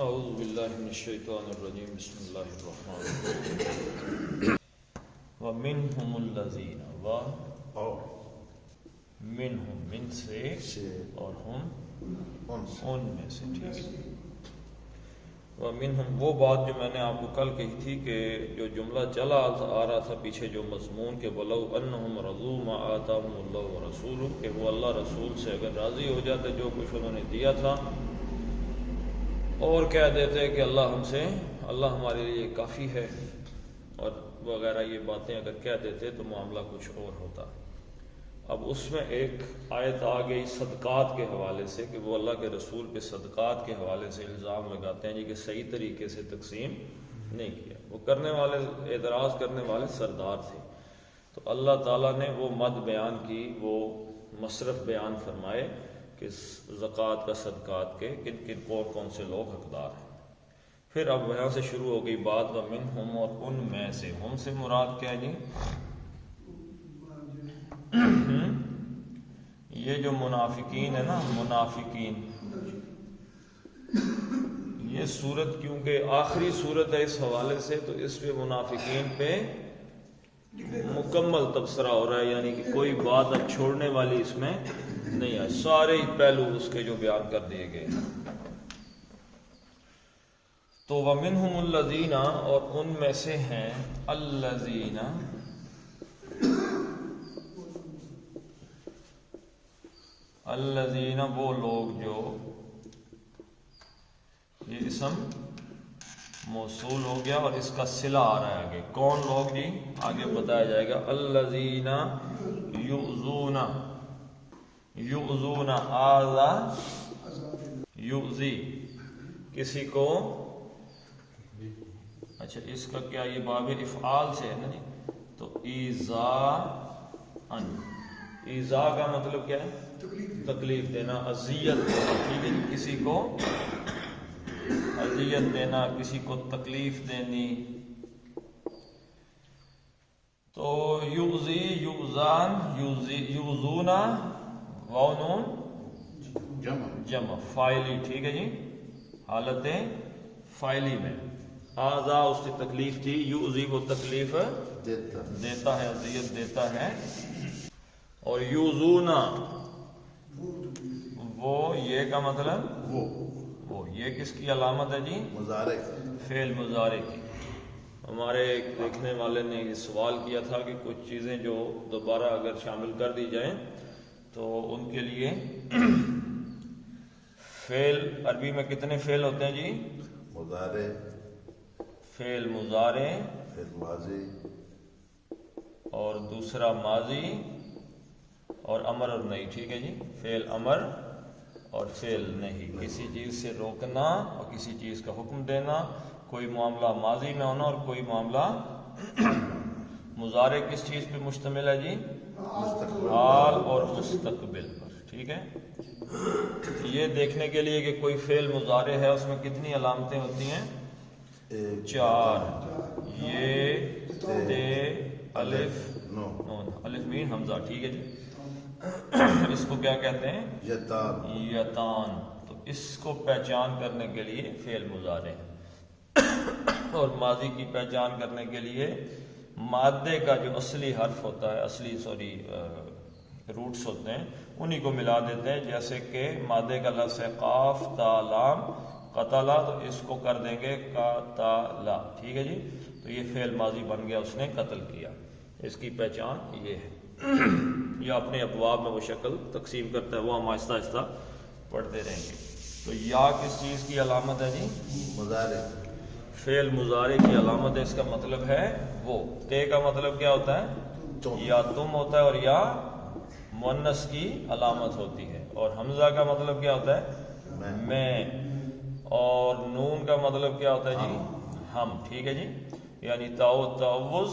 اعوذ باللہ من الشیطان الرجیم بسم اللہ الرحمن الرحیم وَمِنْهُمُ الَّذِينَ وَمِنْهُمْ من سے اور ہم ان میں سے، ٹھیک ہے۔ وَمِنْهُمْ وہ بات جو میں نے آپ کو کل کہی تھی کہ جو جملہ چلا آ رہا تھا پیچھے جو مضمون کہ وَلَوْ أَنَّهُمْ رَضُوا مَا آتَاهُمُ اللَّهُ وَرَسُولُهُ کہ وہ اللہ رسول سے اگر راضی ہو جاتے جو کچھ انہوں نے دیا تھا اور کہہ دیتے کہ اللہ ہمارے لیے کافی ہے اور وغیرہ یہ باتیں اگر کہہ دیتے تو معاملہ کچھ اور ہوتا۔ اب اس میں ایک آیت آ گئی صدقات کے حوالے سے کہ وہ اللہ کے رسول پہ صدقات کے حوالے سے الزام لگاتے ہیں جی کہ صحیح طریقے سے تقسیم نہیں کیا۔ وہ کرنے والے اعتراض کرنے والے سردار تھے، تو اللہ تعالیٰ نے وہ مد بیان کی، وہ مصرف بیان فرمائے کہ زکوٰۃ کا صدقات کے کن کن کون سے لوگ حقدار ہیں۔ پھر اب یہاں سے شروع ہو گئی بات وَمِنْهُمْ اور ان میں سے، ہم سے مراد کیا ہے جی؟ یہ جو منافقین ہے نا، منافقین، یہ صورت کیونکہ آخری صورت ہے اس حوالے سے تو اس پہ منافقین پہ مکمل تبصرہ ہو رہا ہے، یعنی کہ کوئی بات اب چھوڑنے والی اس میں نہیں ہے، سارے پہلو اس کے جو بیان کر دیے گئے۔ تو وَمِنْهُمُ الَّذِينَ اور ان میں سے ہیں الَّذِينَ الَّذِينَ وہ لوگ جو، یہ اسم موصول ہو گیا اور اس کا صلہ آ رہا ہے آگے، کون لوگ جی آگے بتایا جائے گا۔ الَّذِينَ یؤذون آذا یؤذی کسی کو، اچھا اس کا کیا یہ باب افعال سے ہے نا جی، تو ایذا کا مطلب کیا ہے؟ تکلیف دینا، اذیت دینا، ٹھیک ہے جی، کسی کو اذیت دینا، کسی کو تکلیف دینی۔ تو یؤذی، یؤذان، یؤذون، واو جمع فائلی، ٹھیک ہے جی، حالت فائلی میں۔ آذا اس کی تکلیف تھی، یؤذی وہ تکلیف دیتا ہے، اذیت دیتا ہے، اور یؤذون وہ یہ کا مطلب وہ یہ کس کی علامت ہے جی؟ مضارع، فعل مضارع کی۔ ہمارے ایک دیکھنے والے نے یہ سوال کیا تھا کہ کچھ چیزیں جو دوبارہ اگر شامل کر دی جائیں تو ان کے لیے فعل عربی میں کتنے فعل ہوتے ہیں جی؟ مضارع، فعل مضارع، فعل ماضی اور دوسرا ماضی اور امر اور نہیں، ٹھیک ہے جی، فعل امر اور فعل نہیں، کسی چیز سے روکنا اور کسی چیز کا حکم دینا، کوئی معاملہ ماضی میں ہونا اور کوئی معاملہ مضارع کس چیز پہ مشتمل ہے جی؟ حال اور مستقبل پر، ٹھیک ہے۔ یہ دیکھنے کے لیے کہ کوئی فعل مضارع ہے اس میں کتنی علامتیں ہوتی ہیں؟ 4، یہ، تے، الف، نون، الف مین حمزہ، ٹھیک ہے جی۔ اس کو کیا کہتے ہیں؟ یتان۔ تو اس کو پہچان کرنے کے لیے فعل مضارع ہے، اور ماضی کی پہچان کرنے کے لیے مادے کا جو اصلی حرف ہوتا ہے، روٹس ہوتے ہیں انہی کو ملا دیتے ہیں، جیسے کہ مادے کا لفظ ہے قاف تا لام قتلا، تو اس کو کر دیں گے قتلا، ٹھیک ہے جی، تو یہ فعل ماضی بن گیا، اس نے قتل کیا، اس کی پہچان یہ ہے۔ یا اپنے ابواب میں وہ شکل تقسیم کرتا ہے، وہ ہم آہستہ آہستہ پڑھتے رہیں گے۔ تو یا کس چیز کی علامت ہے جی؟ مضارع، فعل مضارع کی علامت ہے، اس کا مطلب ہے وہ۔ تے کا مطلب کیا ہوتا ہے؟ یا تم ہوتا ہے، اور یا مؤنث کی علامت ہوتی ہے، اور حمزہ کا مطلب کیا ہوتا ہے؟ میں، اور نون کا مطلب کیا ہوتا ہے جی؟ ہم، ٹھیک ہے جی، یعنی تعوذ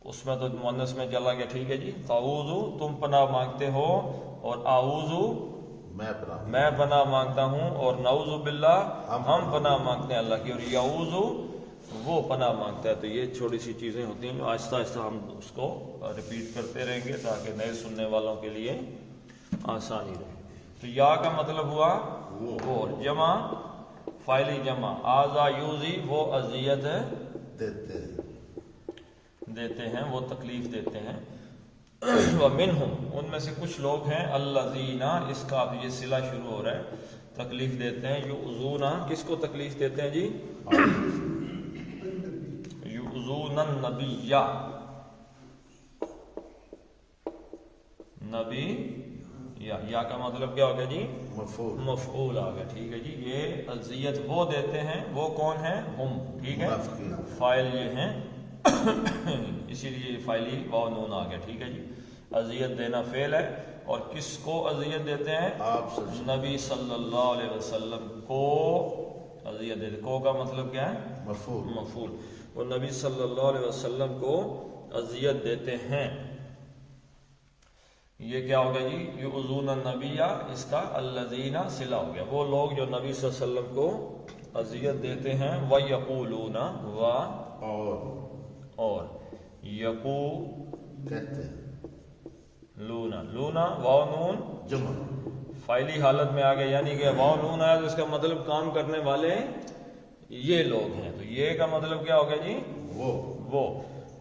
اس میں تو مؤنث میں چلا گیا، ٹھیک ہے جی، تعوذ تم پناہ مانگتے ہو، اور اعوذ میں پناہ مانگتا ہوں، اور نعوذ باللہ ہم پناہ مانگتے ہیں اللہ کی، اور یعوذ وہ پناہ مانگتا ہے۔ تو یہ چھوٹی سی چیزیں ہوتی ہیں جو آہستہ آہستہ ہم اس کو ریپیٹ کرتے رہیں گے تاکہ نئے سننے والوں کے لیے آسانی رہے۔ تو یا کا مطلب ہوا وہ، جمع فائلی جمع آزا یوزی وہ اذیت دیتے ہیں، وہ تکلیف دیتے ہیں. ومنہم ان میں سے کچھ لوگ ہیں الذین، اس کا اب یہ صلہ شروع ہو رہا ہے، تکلیف دیتے ہیں. یؤذون، کس کو تکلیف دیتے ہیں جی؟ یؤذون النبی، نبی یا کا مطلب کیا ہو گیا جی؟ مفعول آ گیا. ٹھیک ہے جی. یہ اذیت وہ دیتے ہیں، وہ کون ہیں؟ ہم. ٹھیک ہے. فاعل یہ ہیں اسی لیے فاعلی واو نون آ گیا. ٹھیک ہے جی. اذیت دینا فعل ہے، اور کس کو اذیت دیتے ہیں؟ نبی صلی اللہ علیہ وسلم کو اذیت دیتے. کو کا مطلب کیا ہے؟ مفعول. وہ نبی صلی اللہ علیہ وسلم کو اذیت دیتے ہیں. یہ کیا ہوگا جی؟ یؤذون النبی، اس کا الذین صلہ ہو گیا. وہ لوگ جو نبی صلی اللہ علیہ وسلم کو اذیت دیتے ہیں. وَيَقُولُونَ، اور لونا واو نون جمع فائلی حالت میں آ گیا، یعنی کہ واو نون آیا تو اس کا مطلب کام کرنے والے یہ لوگ ہیں. تو یہ کا مطلب کیا ہو گیا جی؟ وہ.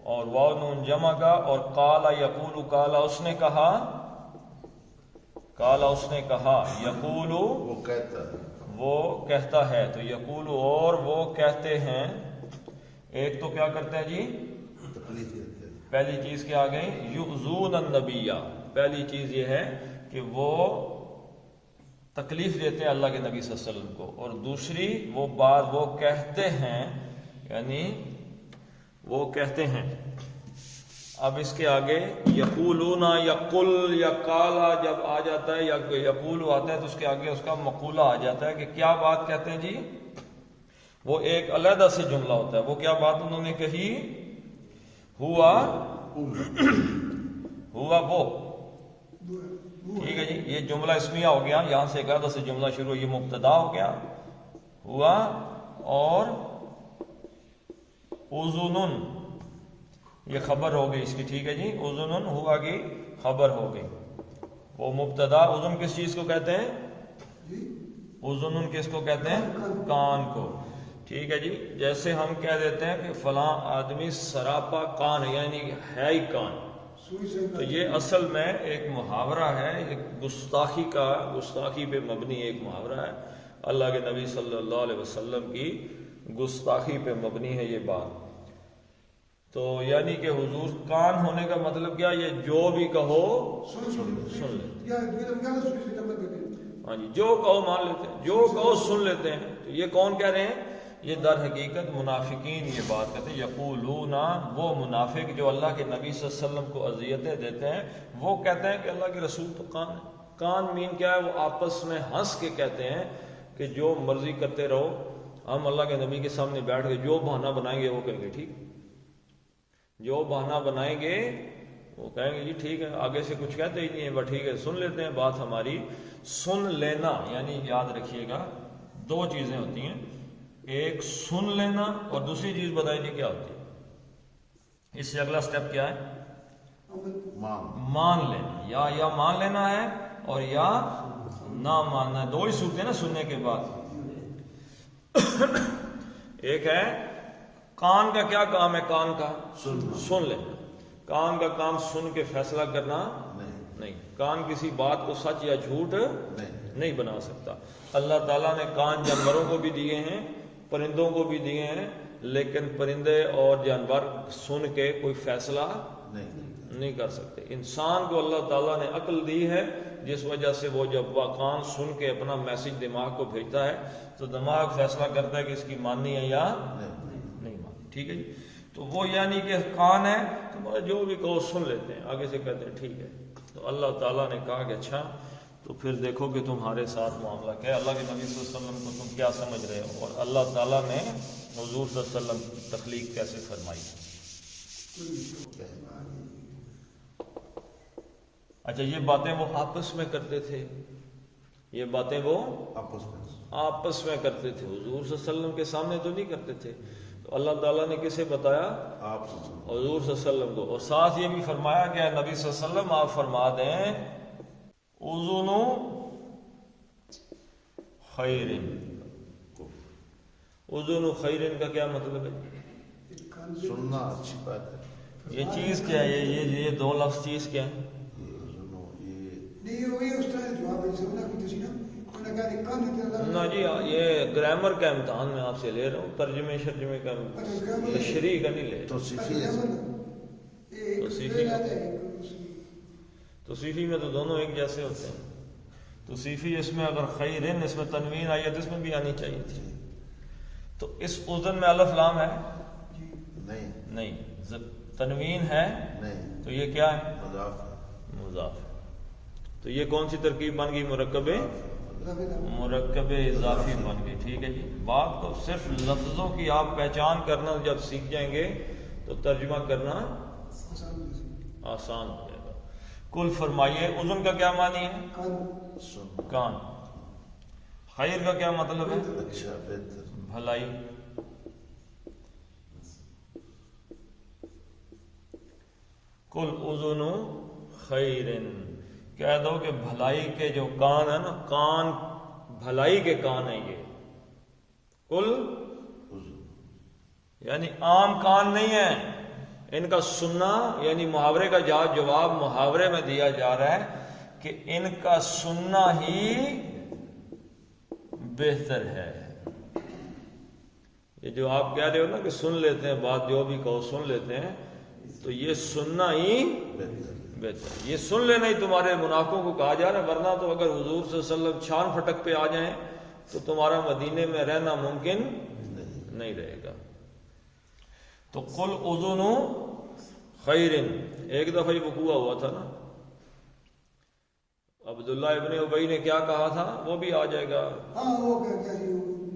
اور واو نون جمع کا. اور قال یقول، قال اس نے کہا، قال اس نے کہا. یقول وہ کہتا ہے. تو یقول اور وہ کہتے ہیں. ایک تو کیا کرتے ہیں جی؟ پہلی چیز کیا آ گئی؟ یؤذون النبی. پہلی چیز یہ ہے کہ وہ تکلیف دیتے ہیں اللہ کے نبی صلی اللہ علیہ وسلم کو. اور دوسری وہ بات وہ کہتے ہیں، یعنی وہ کہتے ہیں. اب اس کے آگے یقولون یا قل یا قالا جب آ جاتا ہے یا یقول آتا ہے تو اس کے آگے اس کا مقولہ آ جاتا ہے کہ کیا بات کہتے ہیں جی؟ وہ ایک علیحدہ سے جملہ ہوتا ہے. وہ کیا بات انہوں نے کہی؟ ہوا وہ. ٹھیک ہے جی. یہ جملہ اسمیہ ہو گیا، یہاں سے ایک علیحدہ سے جملہ شروع، یہ مبتدا ہو گیا ہوا. اور اذن یہ خبر ہو گئی اس کی. ٹھیک ہے جی. اذن ہوا کی خبر ہو گئی. وہ مبتدا. اذن کس چیز کو کہتے ہیں؟ اذن کس کو کہتے ہیں؟ کان کو. ٹھیک ہے جی. جیسے ہم کہہ دیتے ہیں کہ فلاں آدمی سراپا کان ہے، یعنی ہے ہی کان. تو یہ اصل میں ایک محاورہ ہے، ایک گستاخی پہ مبنی ایک محاورہ ہے. اللہ کے نبی صلی اللہ علیہ وسلم کی گستاخی پہ مبنی ہے یہ بات. تو یعنی کہ حضور کان ہونے کا مطلب کیا؟ یہ جو بھی کہو سن لے. ہاں جی. جو کہو مان لیتے ہیں، جو کہو سن لیتے ہیں. تو یہ کون کہہ رہے ہیں؟ یہ در حقیقت منافقین یہ بات کہتے ہیں. یقولون، وہ منافق جو اللہ کے نبی صلی اللہ علیہ وسلم کو اذیتیں دیتے ہیں، وہ کہتے ہیں کہ اللہ کے رسول تو کان ہے. کان مین کیا ہے؟ وہ آپس میں ہنس کے کہتے ہیں کہ جو مرضی کرتے رہو، ہم اللہ کے نبی کے سامنے بیٹھ کے جو بہانہ بنائیں گے وہ کریں گے. ٹھیک، جو بہانہ بنائیں گے وہ کہیں گے جی ٹھیک ہے. آگے سے کچھ کہتے ہی نہیں ہے، بس ٹھیک ہے سن لیتے ہیں بات ہماری. سن لینا یعنی یاد رکھیے گا دو چیزیں ہوتی ہیں، ایک سن لینا اور دوسری چیز بتائیں جی کیا ہوتی ہے. اس سے اگلا سٹیپ کیا ہے؟ مان لینا. یا مان لینا ہے اور یا نہ ماننا ہے. دو ہی صورتیں نا سننے کے بعد. ایک ہے کان کا کیا کام ہے؟ کان کا سن لینا. کان کا کام سن کے فیصلہ کرنا نہیں. کان کسی بات کو سچ یا جھوٹ نہیں بنا سکتا. اللہ تعالیٰ نے کان جانوروں کو بھی دیے ہیں، پرندوں کو بھی دیے ہیں، لیکن پرندے اور جانور سن کے کوئی فیصلہ نہیں کر سکتے. انسان کو اللہ تعالیٰ نے عقل دی ہے، جس وجہ سے وہ جب وہ کان سن کے اپنا میسج دماغ کو بھیجتا ہے تو دماغ فیصلہ کرتا ہے کہ اس کی ماننی ہے یا نہیں ماننی. ٹھیک ہے جی. تو وہ یعنی کہ کان ہے تو جو بھی کہو سن لیتے ہیں، آگے سے کہتے ہیں ٹھیک ہے. تو اللہ تعالیٰ نے کہا کہ اچھا تو پھر دیکھو کہ تمہارے ساتھ معاملہ کیا ہے. اللہ کے نبی صلی اللہ علیہ وسلم کو تم کیا سمجھ رہے ہو، اور اللہ تعالیٰ نے حضور صلی اللہ علیہ وسلم کی تخلیق کیسے فرمائی. اچھا یہ باتیں وہ آپس میں کرتے تھے، یہ باتیں وہ آپس میں کرتے تھے، حضور صلی اللہ علیہ وسلم کے سامنے تو نہیں کرتے تھے. تو اللہ تعالیٰ نے کسے بتایا؟ حضور صلی اللہ علیہ وسلم کو. اور ساتھ یہ بھی فرمایا کہ نبی صلی اللہ علیہ وسلم آپ فرما دیں اذن خیر. اذن خیرن کا کیا مطلب ہے؟ سننا اچھی بات ہے. یہ چیز کیا ہے؟ یہ دو لفظ چیز کیا ہے؟ نا جی یہ گرامر کا امتحان میں آپ سے لے رہا ہوں، ترجمے شرجمے کا تشریح کا نہیں لے رہا. توصیفی میں تو دونوں ایک جیسے ہوتے ہیں. توصیفی اس میں اگر خیرن اس میں تنوین آئی ہے تو اس میں بھی آنی چاہیے تھی. تو اس اذن میں الف لام ہے؟ نہیں. تنوین ہے؟ نہیں. تو یہ کیا ہے؟ مضاف. تو یہ کون سی ترکیب بن گئی؟ مرکب اضافی بن گئی. ٹھیک ہے جی. بات تو صرف لفظوں کی آپ پہچان کرنا جب سیکھ جائیں گے تو ترجمہ کرنا آسان ہو جائے گا. کل فرمائیے اذن کا کیا معنی ہے؟ کان. خیر کا کیا مطلب ہے؟ اچھا، بہتر، بھلائی. کل اذن خیرن، کہہ دو کہ بھلائی کے جو کان ہے نا، کان بھلائی کے کان ہیں. یہ کل یعنی عام کان نہیں ہے. ان کا سننا یعنی محاورے کا جواب محاورے میں دیا جا رہا ہے کہ ان کا سننا ہی بہتر ہے. یہ جو آپ کہہ رہے ہو نا کہ سن لیتے ہیں بات، جو بھی کہو سن لیتے ہیں، تو یہ سننا ہی بہتر. یہ سن لینا ہی تمہارے منافقوں کو کہا جا رہا ہے. ورنہ تو اگر حضور صلی اللہ علیہ وسلم چھان پھٹک پہ آ جائیں تو تمہارا مدینے میں رہنا ممکن نہیں رہے گا. تو قل اذن خیرن ایک دفعہ وقوع ہوا تھا نا. عبداللہ ابن ابی نے کیا کہا تھا وہ بھی آ جائے گا.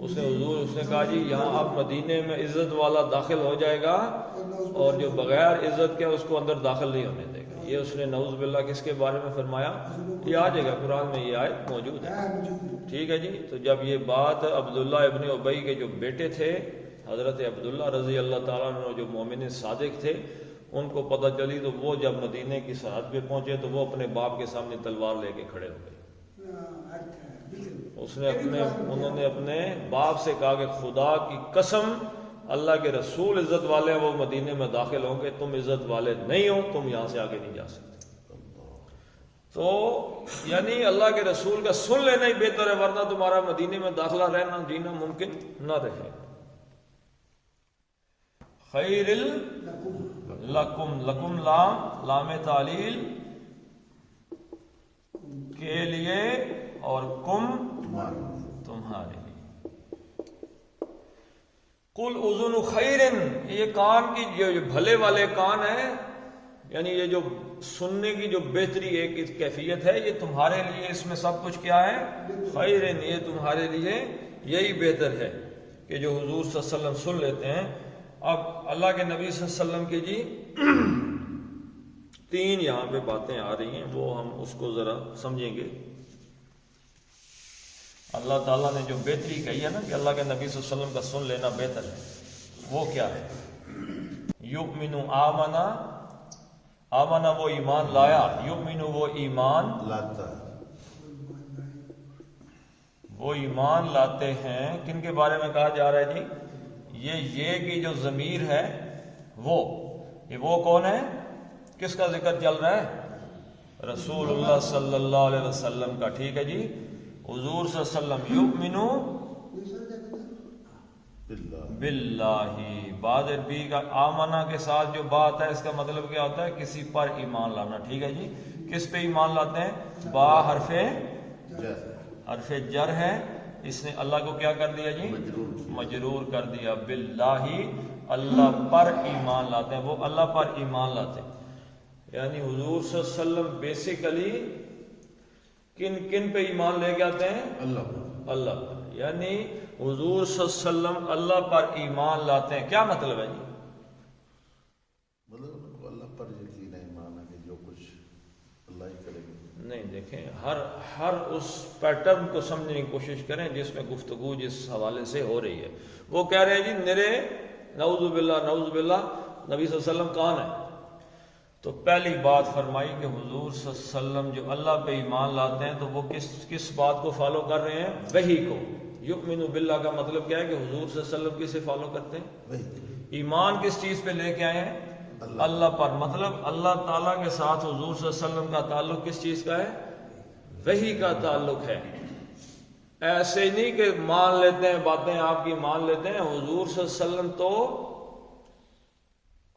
اس نے کہا جی یہاں آپ مدینے میں عزت والا داخل ہو جائے گا اور جو بغیر عزت کے اس کو اندر داخل نہیں ہونے دے گا. یہ اس نے نعوذ باللہ کس کے بارے میں فرمایا؟ یہ آ جائے گا قرآن میں، یہ آیت موجود ہے. ٹھیک ہے جی. تو جب یہ بات عبداللہ ابن ابی کے جو بیٹے تھے حضرت عبداللہ رضی اللہ تعالیٰ عنہ جو مومن صادق تھے ان کو پتہ چلی تو وہ جب مدینے کی سرحد پہ پہنچے تو وہ اپنے باپ کے سامنے تلوار لے کے کھڑے ہو گئے. انہوں نے اپنے باپ سے کہا کہ خدا کی قسم اللہ کے رسول عزت والے ہیں، وہ مدینے میں داخل ہوں گے، تم عزت والے نہیں ہو، تم یہاں سے آگے نہیں جا سکتے. تو یعنی اللہ کے رسول کا سن لینا ہی بہتر ہے، ورنہ تمہارا مدینے میں داخلہ رہنا جینا ممکن نہ رہے. خیر لکم، لکم لام تعلیل کے لیے اور کم تمہارے لیے. قل اذن خیرن، یہ کان کی جو بھلے والے کان ہیں، یعنی یہ جو سننے کی جو بہتری ایک کیفیت ہے، یہ تمہارے لیے اس میں سب کچھ کیا ہے؟ خیرن، یہ تمہارے لیے یہی بہتر ہے کہ جو حضور صلی اللہ علیہ وسلم سن لیتے ہیں. اب اللہ کے نبی صلی اللہ علیہ وسلم کی جی تین یہاں پہ باتیں آ رہی ہیں، وہ ہم اس کو ذرا سمجھیں گے. اللہ تعالیٰ نے جو بہتری کہی ہے نا کہ اللہ کے نبی صلی اللہ علیہ وسلم کا سن لینا بہتر ہے، وہ کیا ہے؟ یؤمن آمنا وہ ایمان لایا، یؤمن وہ ایمان لاتا، وہ ایمان لاتے ہیں. کن کے بارے میں کہا جا رہا ہے جی؟ یہ کی جو ضمیر ہے وہ کون ہے؟ کس کا ذکر چل رہا ہے؟ رسول اللہ صلی اللہ علیہ وسلم کا. ٹھیک ہے جی. حضور صلی اللہ علیہ وسلم یؤمنو باللہ، بعد بھی کا آمنا کے ساتھ جو بات ہے اس کا مطلب کیا ہوتا ہے؟ کسی پر ایمان لانا. ٹھیک ہے جی. کس پہ ایمان لاتے ہیں؟ با حرف جر ہے، اس نے اللہ کو کیا کر دیا جی؟ مجرور کر دیا. باللہ، اللہ پر ایمان لاتے ہیں، وہ اللہ پر ایمان لاتے ہیں. یعنی حضور صلی اللہ علیہ وسلم بیسیکلی کن پہ ایمان لے کے آتے ہیں؟ اللہ پر. یعنی حضور صلی اللہ علیہ وسلم اللہ پر ایمان لاتے ہیں. کیا مطلب ہے جی؟ مطلب اللہ پر یقین ہے، ایمان ہے کہ جو کچھ اللہ ہی کرے گا. نہیں، دیکھیں ہر اس پیٹرن کو سمجھنے کی کوشش کریں جس میں گفتگو جس حوالے سے ہو رہی ہے. وہ کہہ رہے ہیں جی میرے نعوذ باللہ نبی صلی اللہ علیہ وسلم کون ہے؟ تو پہلی بات فرمائی کہ حضور صلی اللہ علیہ وسلم جو اللہ پہ ایمان لاتے ہیں تو وہ کس بات کو فالو کر رہے ہیں؟ وحی کو. یؤمن باللہ کا مطلب کیا ہے کہ حضور صلی اللہ علیہ وسلم کسے فالو کرتے ہیں؟ وہی ایمان کس چیز پہ لے کے آئے ہیں؟ اللہ پر، مطلب اللہ تعالیٰ کے ساتھ حضور صلی اللہ علیہ وسلم کا تعلق کس چیز کا ہے؟ وحی کا تعلق ہے۔ ایسے نہیں کہ مان لیتے ہیں باتیں آپ کی مان لیتے ہیں، حضور صلی اللہ علیہ وسلم تو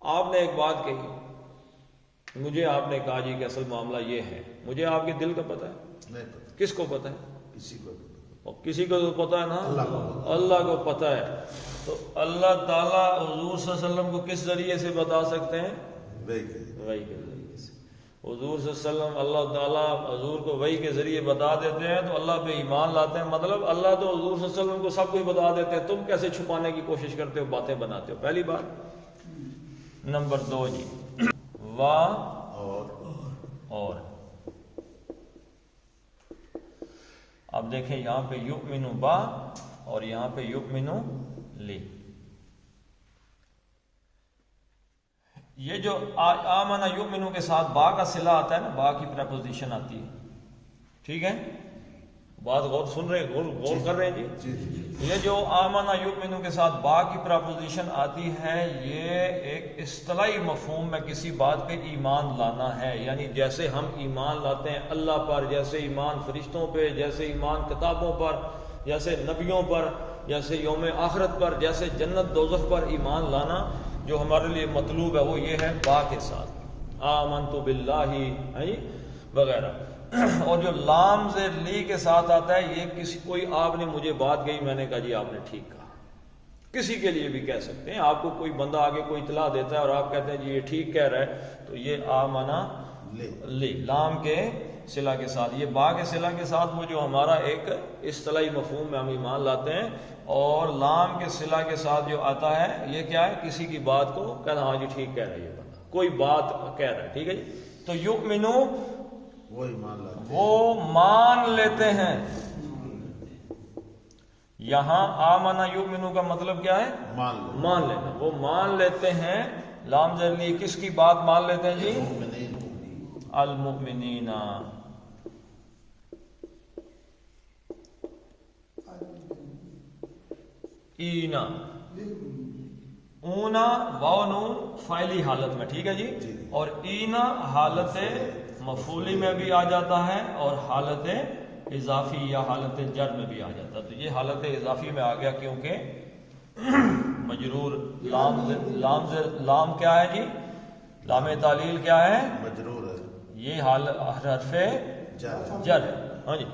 آپ نے ایک بات کہی، مجھے آپ نے کہا جی کہ اصل معاملہ یہ ہے، مجھے آپ کے دل کا پتہ ہے؟ نہیں پتا، کس کو پتہ ہے؟ کسی کو اور کسی کو تو پتہ ہے نا، اللہ کو پتہ۔ اللہ کو پتہ ہے۔ تو اللہ تعالیٰ حضور صلی اللہ علیہ وسلم کو کس ذریعے سے بتا سکتے ہیں؟ وہی کہ وحی کے ذریعے سے۔ حضور صلی اللہ علیہ وسلم اللہ تعالیٰ حضور کو وحی کے ذریعے بتا دیتے ہیں تو اللہ پہ ایمان لاتے ہیں، مطلب اللہ تو حضور صلی اللہ علیہ وسلم کو سب کچھ بتا دیتے ہیں، تم کیسے چھپانے کی کوشش کرتے ہو، باتیں بناتے ہو؟ پہلی بات۔ نمبر 2 جی، اور اب دیکھیں یہاں پہ یؤمن با اور یہاں پہ یؤمن لی، یہ جو آمن یؤمن کے ساتھ با کا صلہ آتا ہے نا، با کی پریپوزیشن آتی ہے، ٹھیک ہے؟ بات غور سن رہے، غور کر رہے ہیں جی؟ یہ جو آمن یؤمن کے ساتھ با کی پریپوزیشن آتی ہے، یہ ایک اصطلاحی مفہوم میں کسی بات پہ ایمان لانا ہے، یعنی جیسے ہم ایمان لاتے ہیں اللہ پر، جیسے ایمان فرشتوں پہ، جیسے ایمان کتابوں پر، جیسے نبیوں پر، جیسے یوم آخرت پر، جیسے جنت دوزخ پر ایمان لانا، جو ہمارے لیے مطلوب ہے وہ یہ ہے با کے ساتھ، آمنت باللہ وغیرہ۔ اور جو لام زیر لی کے ساتھ آتا ہے، یہ کسی کوئی آپ نے مجھے بات کہی، میں نے کہا جی آپ نے ٹھیک کہا، کسی کے لیے بھی کہہ سکتے ہیں، آپ کو کوئی بندہ آگے کوئی اطلاع دیتا ہے اور آپ کہتے ہیں جی یہ ٹھیک کہہ رہا ہے، تو یہ آمنا لی لام کے صلہ کے ساتھ، یہ با کے صلہ کے ساتھ وہ جو ہمارا ایک اصطلاحی مفہوم میں ہم ایمان لاتے ہیں، اور لام کے صلہ کے ساتھ جو آتا ہے یہ کیا ہے؟ کسی کی بات کو کہنا، ہاں جی ٹھیک کہہ رہا ہے یہ بندہ، کوئی بات کہہ رہا ہے، ٹھیک ہے جی؟ تو یؤمنو وہ ایمان لاتے ہیں، وہ مان لیتے ہیں۔ یہاں آمنا یؤمنو کا مطلب کیا ہے؟ مان لینا، وہ مان لیتے ہیں۔ لام زیر لی کس کی بات مان لیتے ہیں جی؟ المؤمنین۔ اینا، اونا واو نون فاعلی حالت میں، ٹھیک ہے جی؟ اور اینا حالت مفعولی میں بھی آ جاتا ہے اور حالت اضافی یا حالت جر میں بھی آ جاتا ہے۔ تو یہ حالت اضافی میں آ گیا کیونکہ مجرور لام کیا ہے جی؟ لام تعلیل کیا ہے؟ مجرور ہے، یہ حرف جر ہے، ہاں جی؟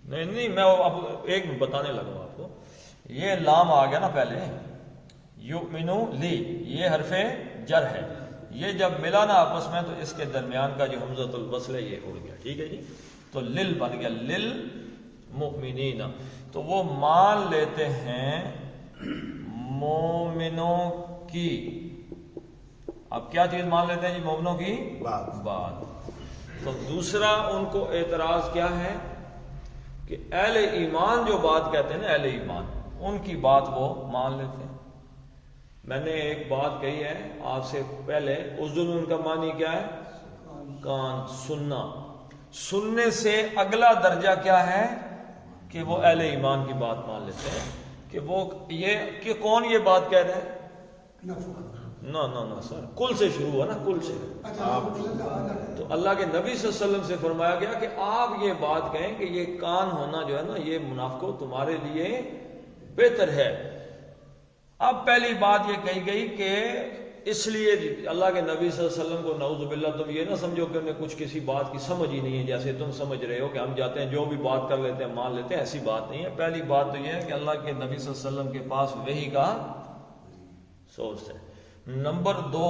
نہیں میں اب ایک بتانے لگا آپ کو، یہ لام آ گیا نا پہلے، یؤمنو لی یہ حرف جر ہے، یہ جب ملا نا آپس میں تو اس کے درمیان کا جو حمزۃ الوصل ہے یہ اڑ گیا، ٹھیک ہے جی؟ تو لل بن گیا، لل مؤمنین۔ تو وہ مان لیتے ہیں مومنوں کی، اب کیا چیز مان لیتے ہیں جی؟ مومنوں کی بات۔ تو دوسرا ان کو اعتراض کیا ہے کہ اہل ایمان جو بات کہتے ہیں نا، اہل ایمان ان کی بات وہ مان لیتے ہیں۔ میں نے ایک بات کہی ہے آپ سے پہلے، اذن کا معنی کیا ہے؟ کان، سننا۔ سننے سے اگلا درجہ کیا ہے کہ وہ اہل ایمان کی بات مان لیتے ہیں، کہ وہ یہ کہ کون یہ بات کہہ رہے ہیں؟ نہ سر، کل سے شروع ہے نا، کل سے۔ تو اللہ کے نبی صلی اللہ علیہ وسلم سے فرمایا گیا کہ آپ یہ بات کہیں کہ یہ کان ہونا جو ہے نا، یہ منافقوں تمہارے لیے بہتر ہے۔ اب پہلی بات یہ کہی گئی کہ اس لیے اللہ کے نبی صلی اللہ علیہ وسلم کو نعوذ باللہ تم یہ نہ سمجھو کہ انہیں کچھ کسی بات کی سمجھ ہی نہیں ہے، جیسے تم سمجھ رہے ہو کہ ہم جاتے ہیں جو بھی بات کر لیتے ہیں مان لیتے ہیں، ایسی بات نہیں ہے۔ پہلی بات تو یہ ہے کہ اللہ کے نبی صلی اللہ علیہ وسلم کے پاس وحی کا سورس ہے۔ نمبر 2،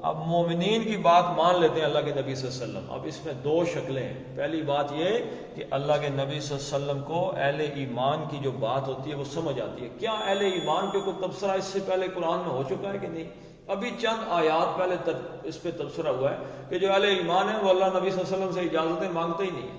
اب مومنین کی بات مان لیتے ہیں اللہ کے نبی صلی اللہ علیہ وسلم۔ اب اس میں 2 شکلیں ہیں۔ پہلی بات یہ کہ اللہ کے نبی صلی اللہ علیہ وسلم کو اہل ایمان کی جو بات ہوتی ہے وہ سمجھ آتی ہے۔ کیا اہل ایمان پہ کوئی تبصرہ اس سے پہلے قرآن میں ہو چکا ہے کہ نہیں؟ ابھی چند آیات پہلے اس پہ تبصرہ ہوا ہے کہ جو اہل ایمان ہے وہ اللہ نبی صلی اللہ علیہ وسلم سے اجازتیں مانگتے ہی نہیں،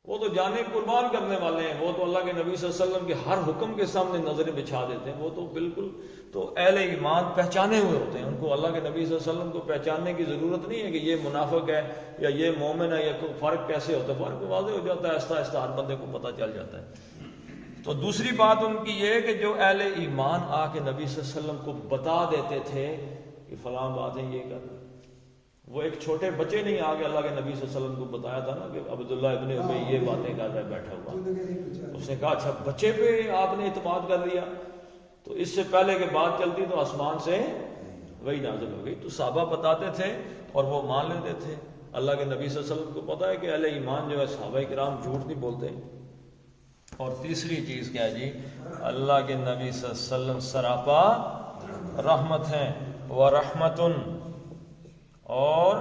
وہ تو جانیں قربان کرنے والے ہیں، وہ تو اللہ کے نبی صلی اللہ علیہ وسلم کے ہر حکم کے سامنے نظریں بچھا دیتے ہیں، وہ تو بالکل تو اہل ایمان پہچانے ہوئے ہوتے ہیں، ان کو اللہ کے نبی صلی اللہ علیہ وسلم کو پہچاننے کی ضرورت نہیں ہے کہ یہ منافق ہے یا یہ مومن ہے، یا کوئی فرق کیسے ہوتا ہے، فرق واضح ہو جاتا ہے، آہستہ آہستہ ہر بندے کو پتہ چل جاتا ہے۔ تو دوسری بات ان کی یہ ہے کہ جو اہل ایمان آ کے نبی صلی اللہ علیہ وسلم کو بتا دیتے تھے کہ فلاں بات ہے یہ کر، وہ ایک چھوٹے بچے نہیں آگے اللہ کے نبی صلی اللہ علیہ وسلم کو بتایا تھا نا کہ عبداللہ ابن ابی یہ باتیں کر رہا ہے بیٹھا ہوا، اس نے کہا اچھا بچے پہ آپ نے اعتماد کر لیا، تو اس سے پہلے کہ بات چلتی تو آسمان سے وہی نازل ہو گئی۔ تو صحابہ بتاتے تھے اور وہ مان لیتے تھے۔ اللہ کے نبی صلی اللہ علیہ وسلم کو پتا ہے کہ اہل ایمان جو ہے صحابہ کرام جھوٹ نہیں بولتے۔ اور تیسری چیز کیا ہے جی، اللہ کے نبی صلی اللہ علیہ وسلم سراپا رحمت ہیں، ورحمتن، اور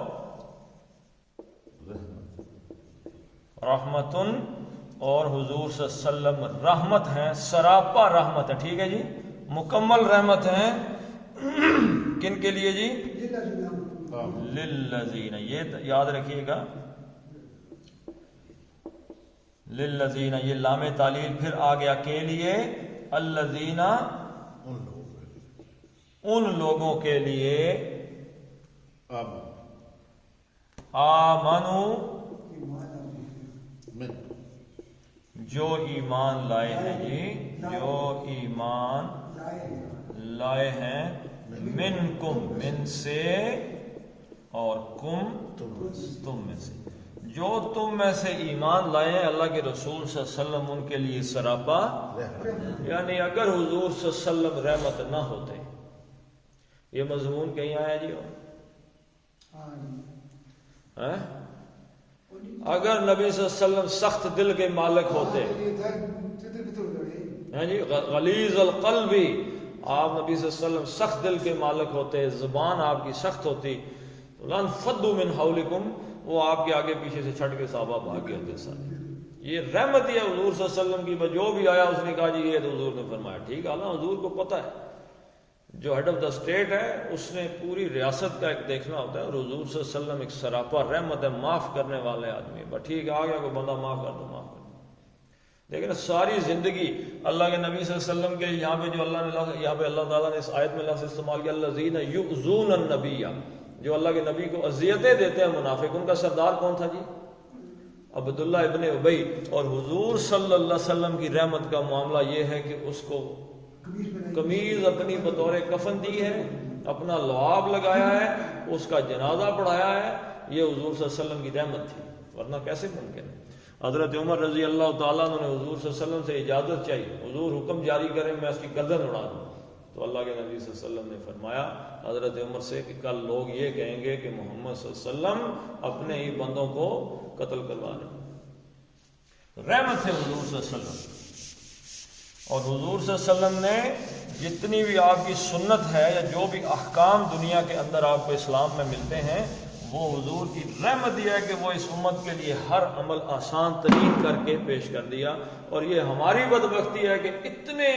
رحمتن، اور حضور صلی اللہ علیہ وسلم رحمت ہیں، سراپا رحمت ہے، ٹھیک ہے جی، مکمل رحمت ہیں کن کے لیے جی؟ للذین، یہ یاد رکھیے گا، للذین، یہ لام تعلیل پھر آ گیا کے لیے، الذین ان لوگوں کے لیے، آمنو جو ایمان لائے ہیں جی، جو ایمان لائے ہیں، منکم من سے، اور کم تم میں سے، جو تم میں سے ایمان لائے ہیں اللہ کے رسول صلی اللہ علیہ وسلم ان کے لیے سراپا، یعنی اگر حضور صلی اللہ علیہ وسلم رحمت نہ ہوتے، یہ مضمون کہیں آیا جی؟ اگر نبی صلی اللہ علیہ وسلم سخت دل کے مالک ہوتے، جی غلیظ القلب، آپ نبی صلی اللہ علیہ وسلم سخت دل کے مالک ہوتے، زبان آپ کی سخت ہوتی، لانفضوا من حولکم، وہ آپ کے آگے پیچھے سے چھٹ کے صحابہ بھاگ گئے ہوتے سارے۔ یہ رحمت ہے حضور صلی اللہ علیہ وسلم کی، جو بھی آیا اس نے کہا جی یہ تو حضور نے فرمایا، ٹھیک ہے، اللہ حضور کو پتہ ہے، جو ہیڈ آف دا اسٹیٹ ہے اس نے پوری ریاست کا ایک دیکھنا ہوتا ہے، اور حضور صلی اللہ علیہ وسلم ایک سراپا رحمت ہے، معاف کرنے والے آدمی، بس ٹھیک ہے آ گیا کوئی بندہ معاف کر دو، معاف کر دو۔ لیکن ساری زندگی اللہ کے نبی صلی اللہ علیہ وسلم کے یہاں پہ جو یہاں پہ اللہ تعالیٰ نے اس آیت میں لفظ استعمال کیا، الذین یؤذون النبی، جو اللہ کے نبی کو اذیتیں دیتے ہیں منافق، ان کا سردار کون تھا جی؟ عبداللہ ابن ابی۔ اور حضور صلی اللہ علیہ وسلم کی رحمت کا معاملہ یہ ہے کہ اس کو قمیض اپنی بطور کفن دی ہے، اپنا لعاب لگایا ہے، اس کا جنازہ پڑھایا ہے، یہ حضور صلی اللہ علیہ وسلم کی رحمت تھی، ورنہ کیسے ممکن ہے؟ حضرت عمر رضی اللہ تعالیٰ عنہ نے حضور صلی اللہ علیہ وسلم سے اجازت چاہیے، حضور حکم جاری کریں میں اس کی گردن اڑا دوں، تو اللہ کے نبی صلی اللہ علیہ وسلم نے فرمایا حضرت عمر سے کہ کل لوگ یہ کہیں گے کہ محمد صلی اللہ علیہ وسلم اپنے ہی بندوں کو قتل کروا رہے۔ رحمت سے حضور صلی اللہ علیہ وسلم، اور حضور صلی اللہ علیہ وسلم نے جتنی بھی آپ کی سنت ہے یا جو بھی احکام دنیا کے اندر آپ کو اسلام میں ملتے ہیں، وہ حضور کی رحمت یہ ہے کہ وہ اس امت کے لیے ہر عمل آسان ترین کر کے پیش کر دیا۔ اور یہ ہماری بدبختی ہے کہ اتنے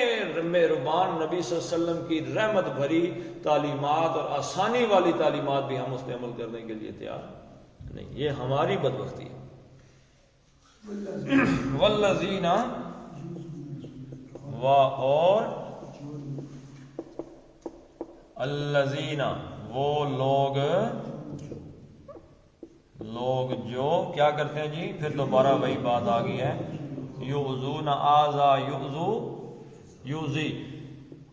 مہربان نبی صلی اللہ علیہ وسلم کی رحمت بھری تعلیمات اور آسانی والی تعلیمات بھی ہم اس پہ عمل کرنے کے لیے تیار نہیں، یہ ہماری بدبختی ہے۔ والذین، اور الذین، وہ لوگ جو کیا کرتے ہیں جی، پھر دوبارہ وہی بات آ گئی ہے، یؤذون، آذا یؤذو، یوزی،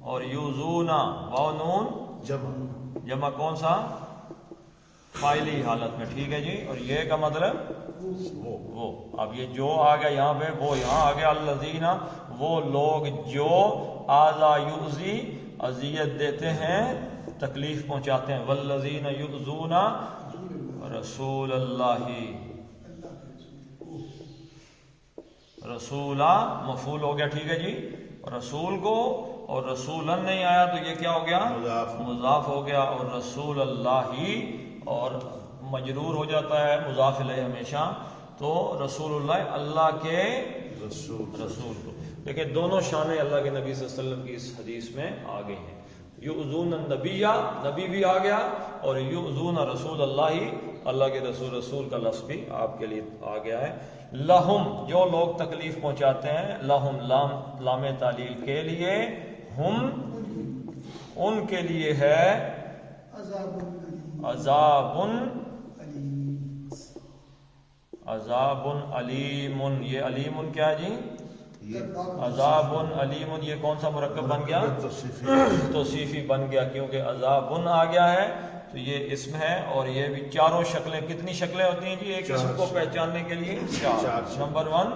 اور یؤذون واو نون جمع کون سا؟ فاعلی حالت میں، ٹھیک ہے جی، اور یہ کا مطلب وہ، اب یہ جو آ گیا یہاں پہ، وہ یہاں آ گیا، الذین، وہ لوگ جو آذا یؤذی، اذیت دیتے ہیں، تکلیف پہنچاتے ہیں، والذین یؤذون رسول اللہ، رسولہ مفعول ہو گیا، ٹھیک ہے جی، رسول کو، اور رسولن نہیں آیا تو یہ کیا ہو گیا؟ مضاف ہو گیا، اور رسول اللہ، اور مجرور ہو جاتا ہے مضاف الیہ ہمیشہ، تو رسول اللہ اللہ کے رسول کو۔ دیکھیں دونوں شانیں اللہ کے نبی صلی اللہ علیہ وسلم کی اس حدیث میں آ گئی ہیں، یؤذون النبی، نبی بھی آ گیا، اور یؤذون رسول اللہ، اللہ کے رسول کا لفظ بھی آپ کے لیے آ گیا ہے. لہم جو لوگ تکلیف پہنچاتے ہیں، لہم لام تعلیل کے لیے، ہم ان کے لیے ہے عذاب علیم. یہ علیم کیا ہے جی؟ عذاب علیم. یہ کون سا مرکب بن گیا؟ توصیفی بن گیا، کیونکہ عذاب آ گیا ہے تو یہ اسم ہے. اور یہ بھی چاروں شکلیں، کتنی شکلیں ہوتی ہیں جی ایک اسم کو پہچاننے کے لیے؟ چار. نمبر 1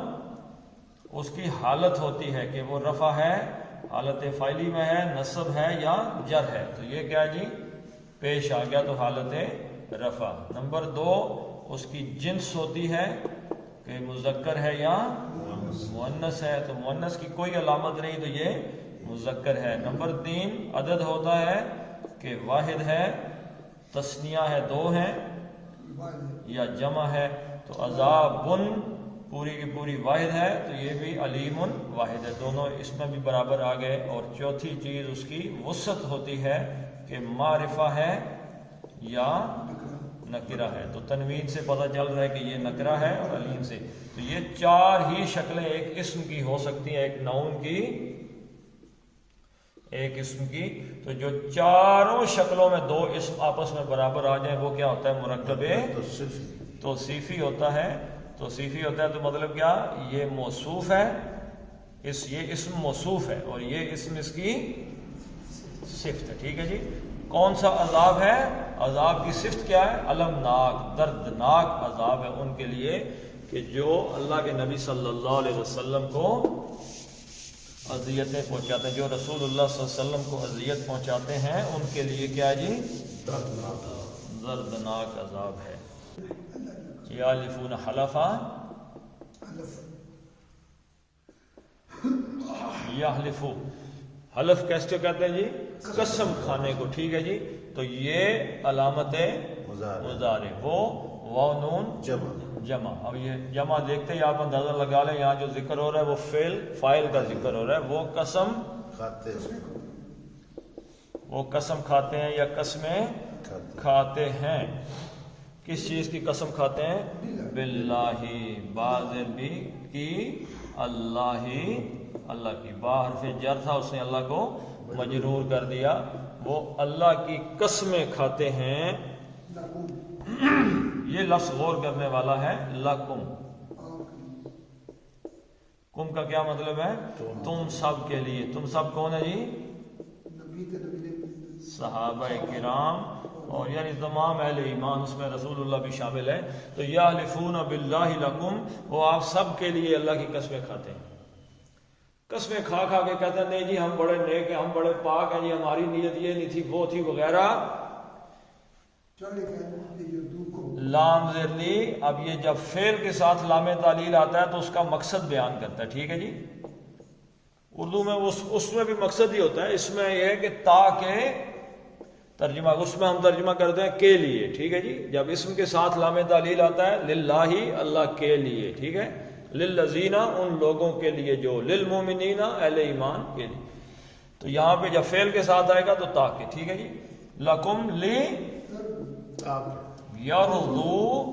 اس کی حالت ہوتی ہے کہ وہ رفع ہے، حالت فاعلی میں ہے، نصب ہے یا جر ہے. تو یہ کیا جی؟ پیش آ گیا تو حالت رفع. نمبر 2 اس کی جنس ہوتی ہے کہ مذکر ہے یا مؤنث ہے، تو مؤنث کی کوئی علامت نہیں تو یہ مذکر ہے. نمبر 3 عدد ہوتا ہے کہ واحد ہے، تثنیہ ہے 2 ہیں یا جمع ہے. تو عذاب پوری کی پوری واحد ہے تو یہ بھی علیم واحد ہے، دونوں اس میں بھی برابر آ گئے. اور چوتھی چیز اس کی وسعت ہوتی ہے کہ معرفہ ہے یا نکرہ ہے. تو تنوین سے پتہ چل رہا ہے کہ یہ نکرہ ہے، اور علیم سے. تو یہ 4 ہی شکلیں ایک اسم کی ہو سکتی ہیں، ایک نون کی، ایک اسم کی. تو جو چاروں شکلوں میں 2 اسم آپس میں برابر آ جائیں وہ کیا ہوتا ہے؟ مرکب توصیفی ہوتا ہے. توصیفی ہوتا ہے تو مطلب کیا؟ یہ موصوف ہے، یہ اسم موصوف ہے اور یہ اسم اس کی صفت ہے. ٹھیک ہے جی. کون سا عذاب ہے؟ عذاب کی صفت کیا ہے؟ المناک، دردناک عذاب ہے ان کے لیے کہ جو اللہ کے نبی صلی اللہ علیہ وسلم کو اذیتیں پہنچاتے ہیں، جو رسول اللہ صلی اللہ علیہ وسلم کو اذیت پہنچاتے ہیں ان کے لیے کیا جی؟ دردناک عذاب ہے. یحلفون حلفا، یحلفو حلف کیسے کہتے ہیں جی؟ قسم کھانے کو. ٹھیک ہے جی. تو یہ علامت مضارع، وہ واو نون جمع. اب یہ جمع دیکھتے ہی آپ اندازہ لگا لیں، یہاں جو ذکر ہو رہا ہے وہ فاعل کا ذکر ہو رہا ہے. وہ قسم کھاتے ہیں یا قسمیں کھاتے ہیں. کس چیز کی قسم کھاتے ہیں؟ باللہ، بعض بھی کی اللہ کی. با حرف جر تھا، اس نے اللہ کو مجرور کر دیا. وہ اللہ کی قسمیں کھاتے ہیں. یہ لفظ غور کرنے والا ہے. لکم، کم کا کیا مطلب ہے؟ تم سب کے لیے. تم سب کون ہے جی؟ صحابہ کرام، اور یعنی تمام اہل ایمان، اس میں رسول اللہ بھی شامل ہے. تو یحلفون باللہ لکم، وہ آپ سب کے لیے اللہ کی قسمیں کھاتے ہیں. قسمیں کھا کے کہتے ہیں نہیں جی ہم بڑے نیک ہیں، ہم بڑے پاک ہیں جی، ہماری نیت یہ نہیں تھی، وہ تھی، وغیرہ. لام ذرلی، اب یہ جب فعل کے ساتھ لام تعلیل آتا ہے تو اس کا مقصد بیان کرتا ہے. ٹھیک ہے جی. اردو میں اس میں بھی مقصد ہی ہوتا ہے. اس میں یہ ہے کہ تاکہ ترجمہ، اس میں ہم ترجمہ کرتے ہیں کے لیے. ٹھیک ہے جی. جب اسم کے ساتھ لام تعلیل آتا ہے، للہ، اللہ کے لیے. ٹھیک ہے. للذین، ان لوگوں کے لیے جو، للمومنین، اہل ایمان کے لیے. تو یہاں پہ جب فعل کے ساتھ آئے گا تو تاکہ. ٹھیک ہے جی. لکم لی یرضو،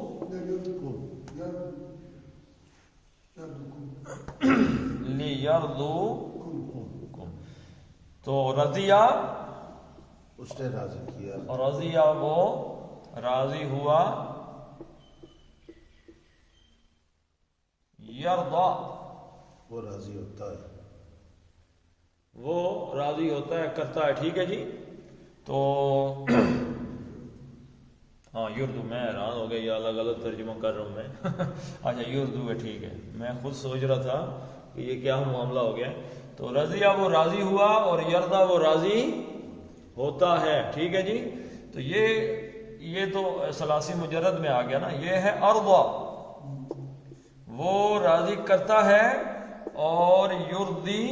لی یرضوکم. تو رضیہ، اس نے راضی کیا، اور رضیہ وہ راضی ہوا. یرضا وہ راضی ہوتا ہے، وہ راضی ہوتا ہے، کرتا ہے. ٹھیک ہے جی. تو ہاں یردو، میں حیران ہو گیا، یہ الگ الگ ترجمہ کر رہا ہوں میں. اچھا یردو ہے. ٹھیک ہے. میں خود سوچ رہا تھا کہ یہ کیا معاملہ ہو گیا. تو رضیہ وہ راضی ہوا، اور یرضا وہ راضی ہوتا ہے. ٹھیک ہے جی. تو یہ تو ثلاثی مجرد میں آ گیا نا. یہ ہے ارضا، وہ راضی کرتا ہے، اور یردی،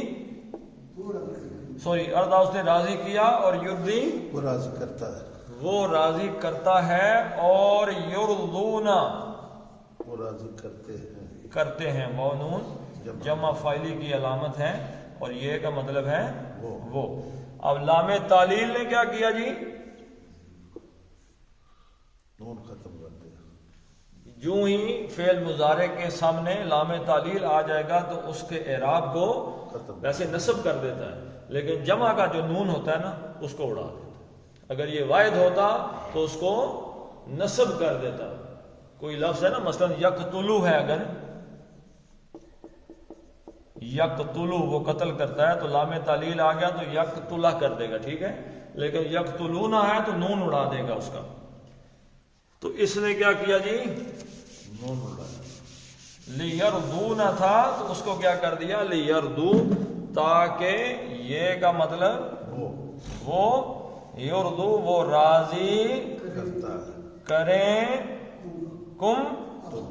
سوری، ارضا اس نے راضی کیا، اور یردی وہ راضی کرتا ہے، وہ راضی کرتا ہے، اور یرضونا وہ راضی کرتے ہیں. وہ نون جمع فاعلی کی علامت ہے، اور یہ کا مطلب ہے وہ. اب لام تعلیل نے کیا کیا جی؟ نون ختم کر دیا. جو ہی فعل مضارع کے سامنے لام تعلیل آ جائے گا تو اس کے اعراب کو ویسے نصب کر دیتا ہے، لیکن جمع کا جو نون ہوتا ہے نا اس کو اڑا دیتا ہے۔ اگر یہ واحد ہوتا تو اس کو نصب کر دیتا۔ کوئی لفظ ہے نا، مثلا یقتلو ہے، اگر یقتلو وہ قتل کرتا ہے تو لام تعلیل آ گیا تو یقتلہ کر دے گا، ٹھیک ہے، لیکن یقتلونا ہے تو نون اڑا دے گا اس کا۔ تو اس نے کیا کیا جی، نون اڑایا۔ لیردونا تھا تو اس کو کیا کر دیا، لیردو، تاکہ یہ کا مطلب وہ یردو وہ راضی کرتا ہے کریں کم تم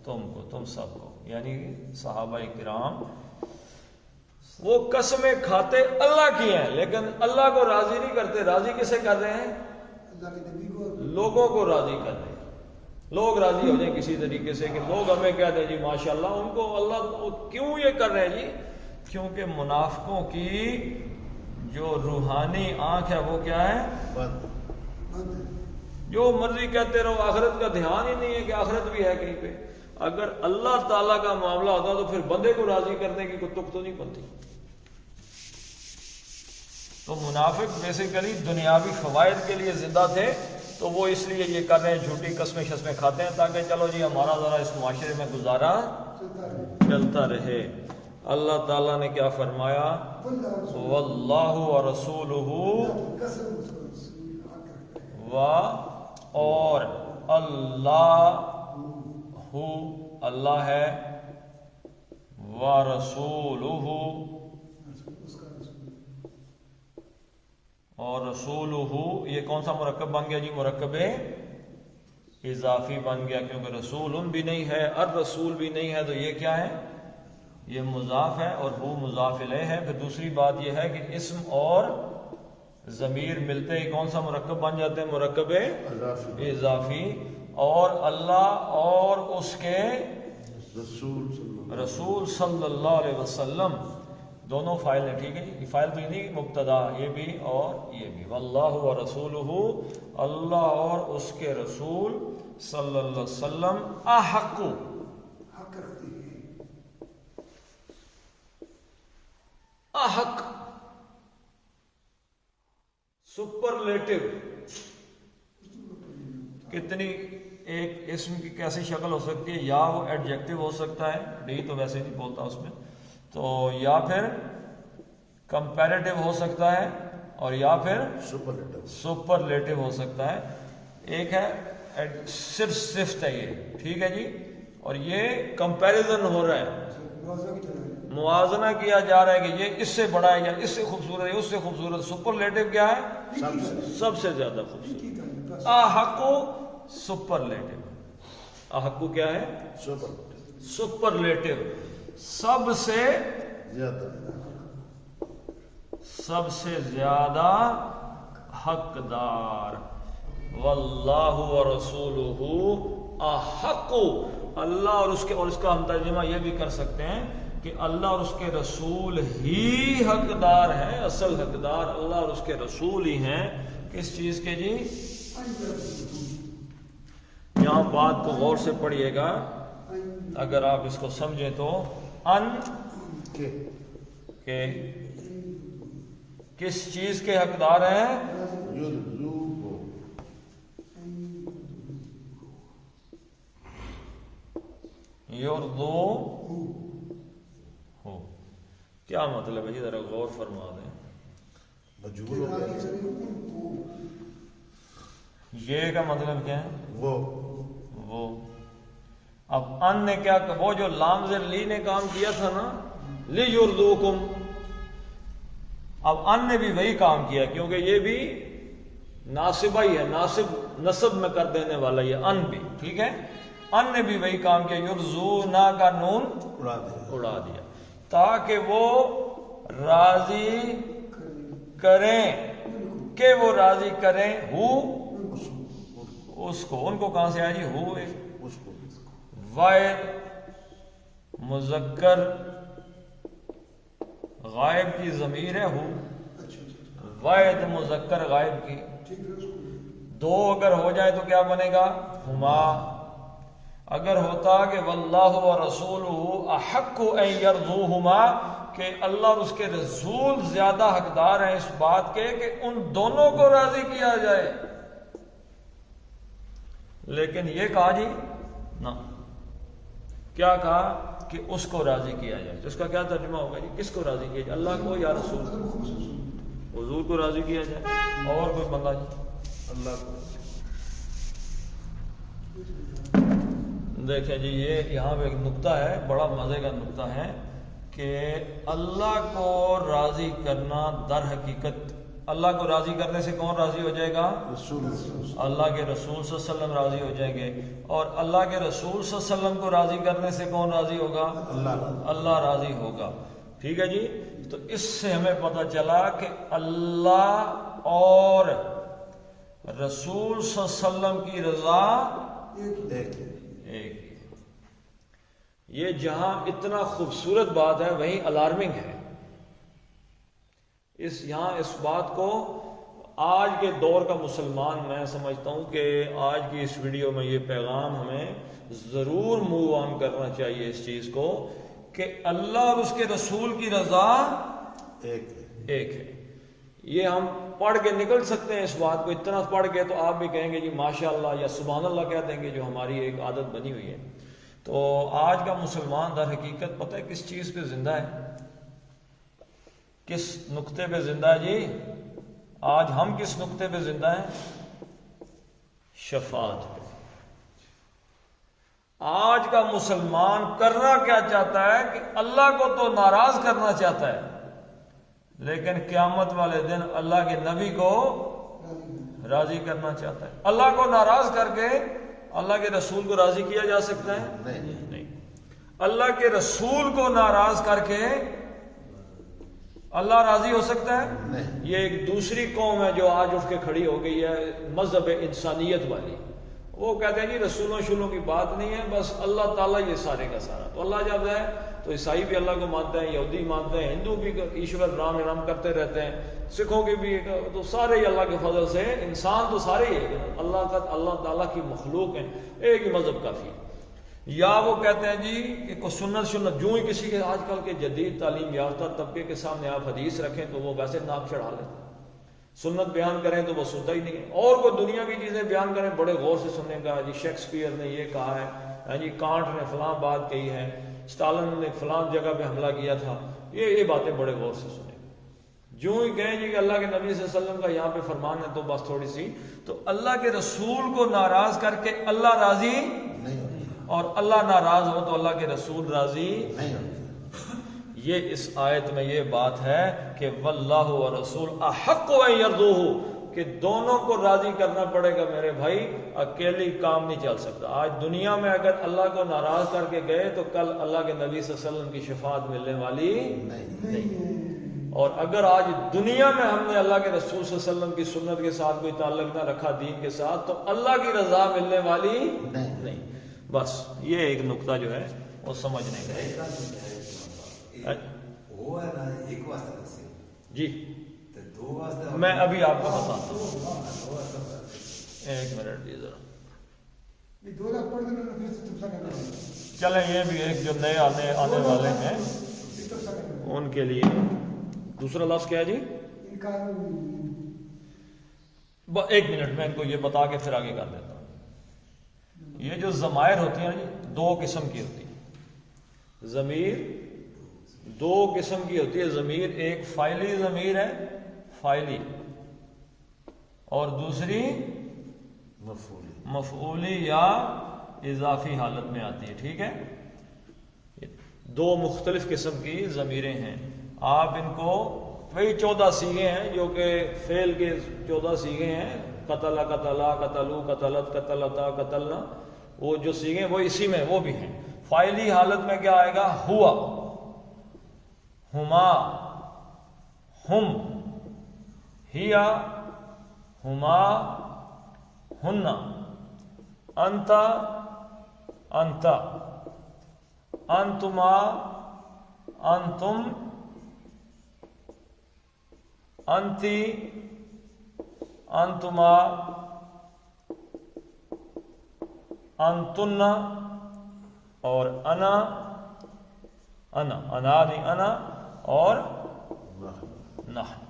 تم کو، تم سب کو، یعنی صحابہ کرام وہ قسمیں کھاتے اللہ کی ہیں لیکن اللہ کو راضی نہیں کرتے۔ راضی کسے کر رہے ہیں؟ لوگوں کو راضی کر رہے ہیں۔ لوگ راضی ہو جائیں کسی طریقے سے کہ لوگ ہمیں کہہ دیں جی ماشاءاللہ، ان کو اللہ کیوں یہ کر رہے ہیں جی؟ کیونکہ منافقوں کی جو روحانی آنکھ ہے وہ کیا ہے؟ بند۔ جو مرضی کہتے رہو، آخرت کا دھیان ہی نہیں ہے کہ آخرت بھی ہے کہیں پہ۔ اگر اللہ تعالیٰ کا معاملہ ہوتا تو پھر بندے کو راضی کرنے کی کوئی تک تو نہیں بنتی۔ تو منافق بیسیکلی دنیاوی فوائد کے لیے زندہ تھے، تو وہ اس لیے یہ کر رہے ہیں، جھوٹی قسمیں شسمیں کھاتے ہیں تاکہ چلو جی ہمارا ذرا اس معاشرے میں گزارا چلتا رہے۔ اللہ تعالیٰ نے کیا فرمایا؟ واللہ ورسولہ، اور اللہ اللہ ہے، ورسولہ اور رسولہ، یہ کون سا مرکب بن گیا جی؟ مرکب اضافی بن گیا، کیونکہ رسول بھی نہیں ہے، الرسول بھی نہیں ہے، تو یہ کیا ہے؟ یہ مضاف ہے اور وہ مضاف الیہ ہے۔ پھر دوسری بات یہ ہے کہ اسم اور ضمیر ملتے ہی کون سا مرکب بن جاتے ہیں؟ مرکب اضافی۔ اور اللہ اور اس کے رسول صلی اللہ علیہ وسلم دونوں فائل ہیں، ٹھیک ہے جی، فائل تو یہ نہیں مبتدا، یہ بھی اور یہ بھی۔ واللہ ورسولہ، اللہ اور اس کے رسول صلی اللہ علیہ وسلم احق، احق سپرلیٹو، کتنی ایک اسم کی کیسی شکل ہو سکتی ہے؟ یا وہ ایڈجیکٹو ہو سکتا ہے، ڈی تو ویسے نہیں بولتا اس میں، تو یا پھر کمپیریٹو ہو سکتا ہے، اور یا پھر سپرلیٹو ہو سکتا ہے۔ ایک ہے صرف صفت ہے یہ، ٹھیک ہے جی، اور یہ کمپیریزن ہو رہا ہے، موازنہ کیا جا رہا ہے کہ یہ اس سے بڑا ہے یا اس سے خوبصورت ہے، اس سے خوبصورت۔ سپرلیٹو کیا ہے؟ سب سے زیادہ خوبصورت۔ احق سپرلیٹو، احق کیا ہے؟ سپرلیٹو، سب سے زیادہ حقدار۔ واللہ ورسولہ احق، اللہ اور اس کے، اور اس کا ہم ترجمہ یہ بھی کر سکتے ہیں کہ اللہ اور اس کے رسول ہی حقدار ہیں، اصل حقدار اللہ اور اس کے رسول ہی ہیں۔ کس چیز کے جی؟ یہاں بات کو غور سے پڑھیے گا، اگر آپ اس کو سمجھیں تو ان کے کس چیز کے حقدار ہیں؟ یردو ہو، کیا مطلب ہے جی؟ ذرا غور فرما دیں۔ یہ کا مطلب کیا ہے؟ وہ اب ان نے کیا، وہ جو لام زیر لی نے کام کیا تھا نا، لیردوکم، اب ان نے بھی وہی کام کیا، کیونکہ یہ بھی ناصبہ ہی ہے، نصب میں کر دینے والا یہ ان بھی، ٹھیک ہے، ان نے بھی وہی کام کیا، یرزونا کا نون اڑا دیا تاکہ وہ راضی کریں، کہ وہ راضی کریں ہو اس کو، ان کو کہاں سے آیا جی؟ ہو واحد مذکر غائب کی ضمیر ہے، ہو واحد مذکر غائب کی، دو اگر ہو جائے تو کیا بنے گا؟ ہما، اگر ہوتا کہ واللہ ورسولہ احق ان یرضوہما، کہ اللہ اور اس کے رسول زیادہ حقدار ہیں اس بات کے کہ ان دونوں کو راضی کیا جائے، لیکن یہ کہا جی نہ، کیا کہا کہ اس کو راضی کیا جائے۔ تو اس کا کیا ترجمہ ہوگا جی؟ کس کو راضی کیا جائے؟ اللہ کو یا رسول کو؟ حضور کو راضی کیا جائے، اور کوئی بندہ جی؟ اللہ کو۔ دیکھیں جی، یہ یہاں پہ ایک نقطہ ہے، بڑا مزے کا نقطہ ہے کہ اللہ کو راضی کرنا در حقیقت، اللہ کو راضی کرنے سے کون راضی ہو جائے گا؟ رسول اللہ کے رسول صلی اللہ علیہ وسلم راضی ہو جائیں گے، اور اللہ کے رسول صلی اللہ علیہ وسلم کو راضی کرنے سے کون راضی ہوگا؟ اللہ راضی ہوگا۔ ٹھیک ہے جی، تو اس سے ہمیں پتہ چلا کہ اللہ اور رسول صلی اللہ علیہ وسلم کی رضا ایک ہی۔ یہ جہاں اتنا خوبصورت بات ہے وہیں الارمنگ ہے۔ یہاں اس بات کو آج کے دور کا مسلمان، میں سمجھتا ہوں کہ آج کی اس ویڈیو میں یہ پیغام ہمیں ضرور موو آن کرنا چاہیے اس چیز کو کہ اللہ اور اس کے رسول کی رضا ایک ہے۔ یہ ہم پڑھ کے نکل سکتے ہیں اس بات کو، اتنا پڑھ کے تو آپ بھی کہیں گے جی ماشاء اللہ یا سبحان اللہ کہہ دیں گے، جو ہماری ایک عادت بنی ہوئی ہے۔ تو آج کا مسلمان در حقیقت پتہ ہے کس چیز پہ زندہ ہے؟ کس نقطے پہ زندہ ہے جی؟ آج ہم کس نقطے پہ زندہ ہیں؟ شفاعت پہ۔ آج کا مسلمان کرنا کیا چاہتا ہے کہ اللہ کو تو ناراض کرنا چاہتا ہے، لیکن قیامت والے دن اللہ کے نبی کو راضی کرنا چاہتا ہے۔ اللہ کو ناراض کر کے اللہ کے رسول کو راضی کیا جا سکتا ہے؟ نہیں۔ اللہ کے رسول کو ناراض کر کے اللہ راضی ہو سکتا ہے؟ یہ ایک دوسری قوم ہے جو آج اٹھ کے کھڑی ہو گئی ہے، مذہب انسانیت والی۔ وہ کہتے ہیں جی رسولوں شولوں کی بات نہیں ہے، بس اللہ تعالیٰ یہ سارے کا سارا۔ تو اللہ جب ہے تو عیسائی بھی اللہ کو مانتے ہیں، یہودی مانتے ہیں، ہندو بھی ایشور رام رام کرتے رہتے ہیں، سکھوں کے بھی، تو سارے ہی اللہ کے فضل سے، انسان تو سارے ہی ہے، اللہ تعالیٰ کی مخلوق ہیں، ایک ہی مذہب کافی ہے۔ یا وہ کہتے ہیں جی کہ کوئی سنت جو ہی کسی کے آج کل کے جدید تعلیم یافتہ طبقے کے سامنے آپ حدیث رکھیں تو وہ ویسے ناک چڑھا لیتے ہیں، سنت بیان کریں تو وہ سنتا ہی نہیں ہے، اور کوئی دنیا کی چیزیں بیان کریں بڑے غور سے سننے کا، جی شیکسپیئر نے یہ کہا ہے، جی کانٹ نے فلاں بات کہی ہے، اسٹالن نے فلاں جگہ پہ حملہ کیا تھا، یہ باتیں بڑے غور سے سنیں۔ جو ہی کہیں جی کہ اللہ کے نبی صلی اللہ علیہ وسلم کا یہاں پہ فرمان ہے تو بس تھوڑی سی، تو اللہ کے رسول کو ناراض کر کے اللہ راضی نہیں، اور اللہ ناراض ہو تو اللہ کے رسول راضی نہیں۔ یہ اس آیت میں یہ بات ہے کہ واللہ ورسول احق ان یرضوہ، کہ دونوں کو راضی کرنا پڑے گا میرے بھائی، اکیلی کام نہیں چل سکتا۔ آج دنیا میں اگر اللہ کو ناراض کر کے گئے تو کل اللہ کے نبی صلی اللہ علیہ وسلم کی شفاعت ملنے والی نہیں، اور اگر آج دنیا میں ہم نے اللہ کے رسول صلی اللہ علیہ وسلم کی سنت کے ساتھ کوئی تعلق نہ رکھا دین کے ساتھ، تو اللہ کی رضا ملنے والی نہیں۔ بس یہ ایک نقطہ جو ہے وہ سمجھنے کا جی، میں ابھی آپ کو بتاتا ہوں، ایک منٹ دی ذرا، چلیں یہ بھی ایک جو نئے آنے والے ہیں ان کے لیے دوسرا لفظ کیا ہے جی؟ ایک منٹ میں ان کو یہ بتا کے پھر آگے کر دیتا ہوں۔ یہ جو ضمائر ہوتی ہیں جی دو قسم کی ہوتی ہے، ضمیر دو قسم کی ہوتی ہے۔ ضمیر ایک فاعلی ضمیر ہے، فاعلی، اور دوسری مفعولی یا اضافی حالت میں آتی ہے۔ ٹھیک ہے، دو مختلف قسم کی ضمیریں ہیں۔ آپ ان کو وہی 14 صیغے ہیں جو کہ فعل کے 14 صیغے ہیں، قتل، قتلا، قتلو، قتلت، قتلتا، قتلنا، وہ جو صیغے وہ اسی میں وہ بھی ہیں۔ فاعلی حالت میں کیا آئے گا؟ ہوا، ہما، ہم، ہیا، ہما، ہننا، انتا، انتا، انتما، انتم، انتی، انتما، انتن، اور انا نہیں انا اور نحن.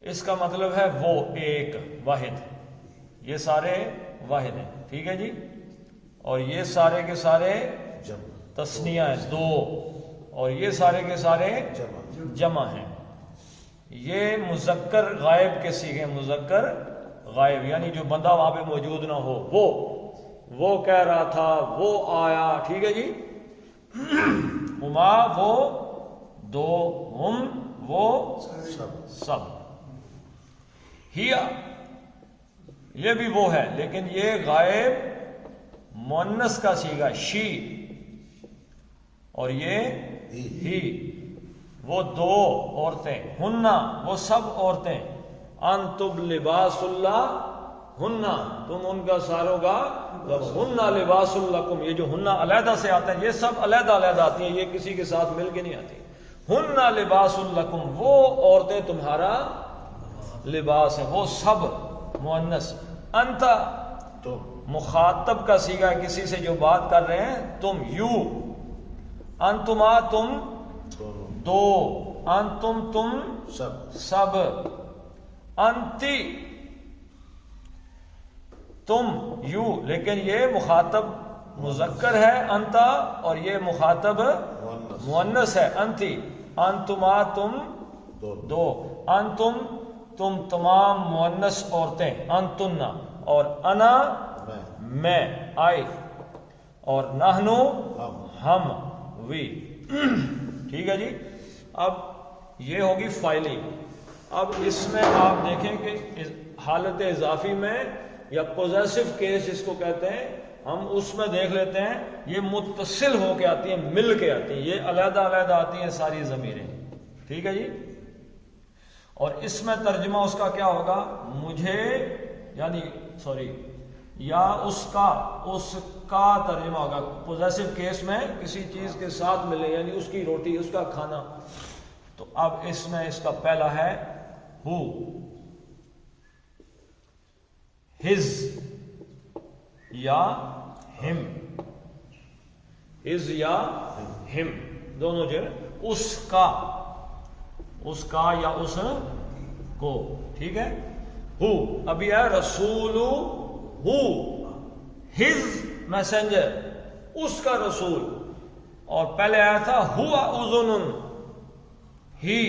اس کا مطلب ہے وہ ایک واحد، یہ سارے واحد ہیں، ٹھیک ہے جی. اور یہ سارے کے سارے تثنیہ ہیں، دو، اور یہ سارے کے سارے جمع ہیں. یہ مذکر غائب کے صیغے، مذکر غائب یعنی جو بندہ وہاں پہ موجود نہ ہو، وہ کہہ رہا تھا، وہ آیا، ٹھیک ہے جی. ہما وہ دو، ہم وہ سب. ہیا یہ بھی وہ ہے، لیکن یہ غائب مؤنث کا صیغہ شی، اور یہ ہی. وہ دو عورتیں، ہننا وہ سب عورتیں، انتم لباس اللہ ہننا تم ان کا ساروں کا، ہننا لباس لکم، یہ جو ہننا علیحدہ سے آتا ہے، یہ سب علیحدہ علیحدہ آتی ہیں، یہ کسی کے ساتھ مل کے نہیں آتی. ہننا لباس لکم، وہ عورتیں تمہارا لباس ہے، وہ سب مؤنث. انت مخاطب کا صیغہ ہے، کسی سے جو بات کر رہے ہیں، تم. یو انتما تم دو، انتم تم سب. انتی تم یو، لیکن یہ مخاطب مذکر ہے انتا، اور یہ مخاطب مؤنث ہے انتی. انتما تم دو، انتم تم تمام مؤنث عورتیں، انتنا. اور انا میں، آئی. اور نحنو ہم، وی. ٹھیک ہے جی. اب یہ ہوگی فائلی. اب اس میں آپ دیکھیں کہ حالت اضافی میں یا پوزیسو کیس جس کو کہتے ہیں، ہم اس میں دیکھ لیتے ہیں یہ متصل ہو کے آتی ہیں، مل کے آتی ہیں، یہ علیحدہ علیحدہ آتی ہیں ساری ضمیریں. ٹھیک ہے جی. اور اس میں ترجمہ اس کا کیا ہوگا؟ مجھے یعنی یا اس کا ترجمہ ہوگا. پوزیسو کیس میں کسی چیز کے ساتھ ملے، یعنی اس کی روٹی، اس کا کھانا. تو اب اس میں اس کا پہلا ہے ہو، ہز یا ہم، ہز یا ہم دونوں جو اس کا یا اس کو. ٹھیک ہے. ہو ابھی ہے رسول، ہو ہز میسنجر، اس کا رسول. اور پہلے آیا تھا ہوا اذن، ہی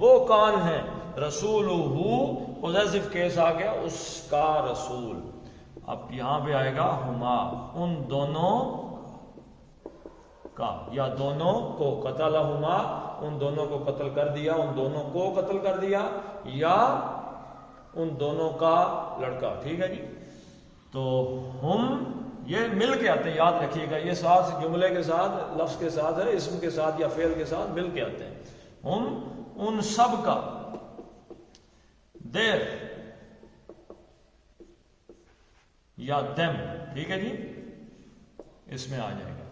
وہ کان ہے. رسول ہو پوزیسو کیس آ گیا، اس کا رسول. اب یہاں پہ آئے گا ہما، ان دونوں کا یا دونوں کو. قتلہما ان دونوں کو قتل کر دیا، ان دونوں کو قتل کر دیا، یا ان دونوں کا لڑکا. ٹھیک ہے جی. تو ہم یہ مل کے آتے ہیں، یاد رکھیے گا، یہ ساتھ جملے کے ساتھ، لفظ کے ساتھ ہے، اسم کے ساتھ یا فعل کے ساتھ مل کے آتے ہیں. ہم ان سب کا، دیر یا دم. ٹھیک ہے جی. اس میں آ جائے گا.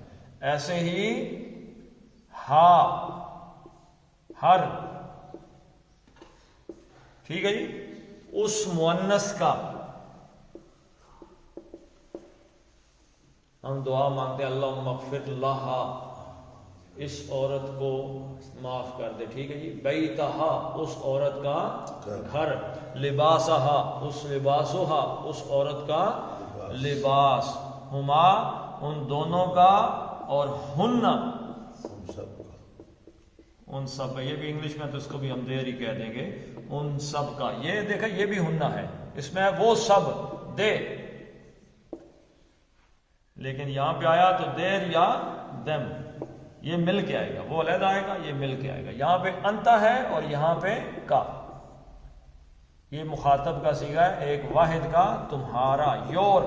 ایسے ہی ہا، ہر. ٹھیک ہے جی. اس مؤنث کا ہم دعا مانگتے ہیں اللہم اغفر لہا، اس عورت کو معاف کر دے. ٹھیک ہے جی. بیتہا اس عورت کا گھر، لباسہا اس لباسہا اس عورت کا لباس، ہما ان دونوں کا، اور ہن ان سب کا. یہ بھی انگلش میں تو اس کو بھی ہم دیر ہی کہہ دیں گے، ان سب کا. یہ دیکھا یہ بھی ہننا ہے، اس میں وہ سب دے، لیکن یہاں پہ آیا تو دیر یا دم، یہ مل کے آئے گا. وہ علیحدہ آئے گا، یہ مل کے آئے گا. یہاں پہ انتا ہے اور یہاں پہ کا. یہ مخاطب کا صیغہ ہے، ایک واحد کا، تمہارا، یور.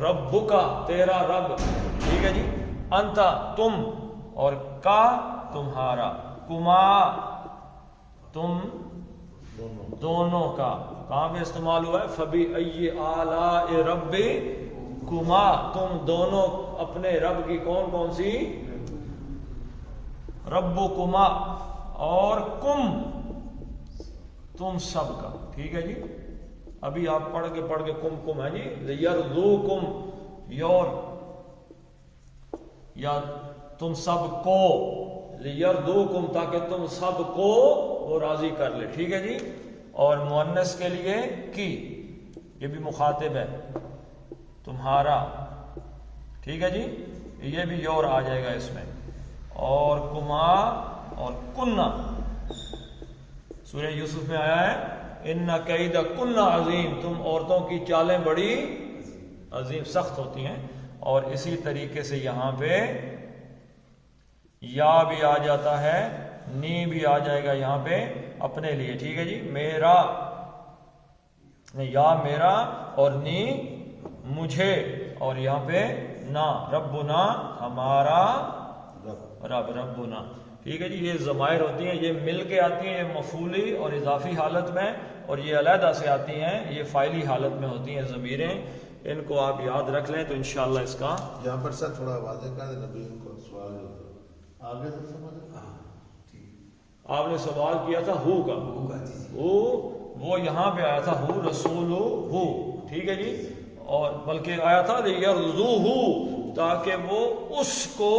رب کا تیرا رب. ٹھیک ہے جی. انتا تم، اور کا تمہارا، کما تم دونوں کا. کہاں پہ استعمال ہوا ہے؟ فبی ای آلاء ربکما، تم دونوں اپنے رب کی کون سی؟ ربکما. اور کم تم سب کا. ٹھیک ہے جی. ابھی آپ پڑھ کے کم ہے جی لیرزوکم یور یا تم سب کو لیرزوکم تاکہ تم سب کو وہ راضی کر لے. ٹھیک ہے جی. اور مؤنث کے لیے کی یہ بھی مخاطب ہے تمہارا. ٹھیک ہے جی. یہ بھی یور آ جائے گا اس میں. اور کما اور کنہ سورہ یوسف میں آیا ہے ان کید کنہ عظیم تم عورتوں کی چالیں بڑی عظیم سخت ہوتی ہیں. اور اسی طریقے سے یہاں پہ یا بھی آ جاتا ہے نی بھی آ جائے گا یہاں پہ اپنے لیے. ٹھیک ہے جی. میرا یا میرا اور نی مجھے اور یہاں پہ نا ربنا ہمارا ربنا. ٹھیک ہے جی. یہ ضمائر ہوتی ہیں یہ مل کے آتی ہیں یہ مفعولی اور اضافی حالت میں اور یہ علیحدہ سے آتی ہیں یہ فاعلی حالت میں ہوتی ہیں ضمیریں. ان کو آپ یاد رکھ لیں تو انشاءاللہ اس کا یہاں پر سر تھوڑا واضح کر دیں نبی کو سوال جو آگے سے سمجھ. آپ نے سوال کیا تھا ہو کا وہ یہاں پہ آیا تھا ہو رسول ہو. ٹھیک ہے جی. اور بلکہ آیا تھا یرزوہ تاکہ وہ اس کو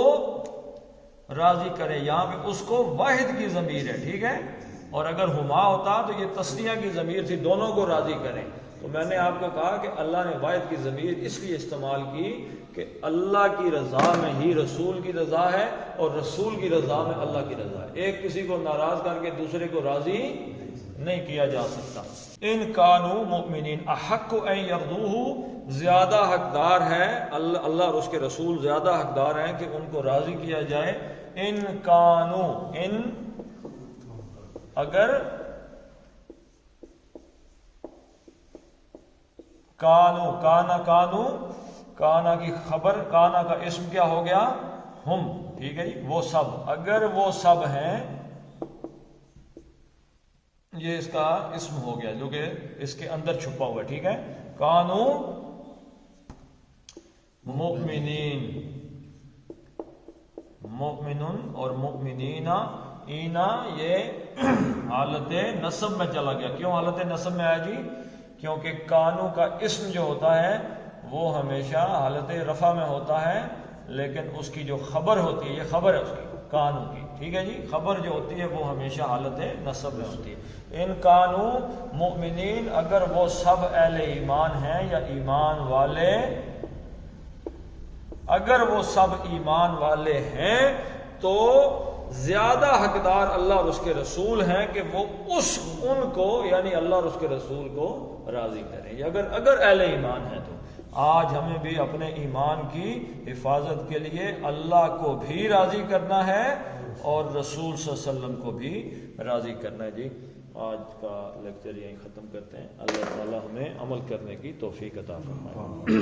راضی کرے. یہاں پہ اس کو واحد کی ضمیر ہے. ٹھیک ہے. اور اگر ہما ہوتا تو یہ تسنیہ کی ضمیر تھی دونوں کو راضی کریں. تو میں نے آپ کو کہا کہ اللہ نے واحد کی ضمیر اس لیے استعمال کی کہ اللہ کی رضا میں ہی رسول کی رضا ہے اور رسول کی رضا میں اللہ کی رضا ہے. ایک کسی کو ناراض کر کے دوسرے کو راضی نہیں کیا جا سکتا. ان کانوا مؤمنین احق ان یرضوہ زیادہ حقدار ہے اللہ اور اس کے رسول زیادہ حقدار ہیں کہ ان کو راضی کیا جائے. ان کانوا ان اگر کانو کانا کی خبر کانا کا اسم کیا ہو گیا ہم. ٹھیک ہے جی. وہ سب اگر وہ سب ہیں یہ اس کا اسم ہو گیا جو کہ اس کے اندر چھپا ہوا ہے. ٹھیک ہے. کانو مؤمنین مؤمنون اور مؤمنینا اینا یہ حالت نصب میں چلا گیا. کیوں حالت نصب میں آیا جی؟ کیونکہ کانو کا اسم جو ہوتا ہے وہ ہمیشہ حالت رفع میں ہوتا ہے لیکن اس کی جو خبر ہوتی ہے یہ خبر ہے اس کی کانو کی. ٹھیک ہے جی. خبر جو ہوتی ہے وہ ہمیشہ حالت نصب میں ہوتی ہے. ان کانو مؤمنین اگر وہ سب اہل ایمان ہیں یا ایمان والے اگر وہ سب ایمان والے ہیں تو زیادہ حقدار اللہ اور اس کے رسول ہیں کہ وہ ان کو یعنی اللہ اور اس کے رسول کو راضی کریں. اگر اہل ایمان ہیں تو آج ہمیں بھی اپنے ایمان کی حفاظت کے لیے اللہ کو بھی راضی کرنا ہے اور رسول صلی اللہ علیہ وسلم کو بھی راضی کرنا ہے. جی آج کا لیکچر یہیں ختم کرتے ہیں. اللہ تعالی ہمیں عمل کرنے کی توفیق عطا فرمائے.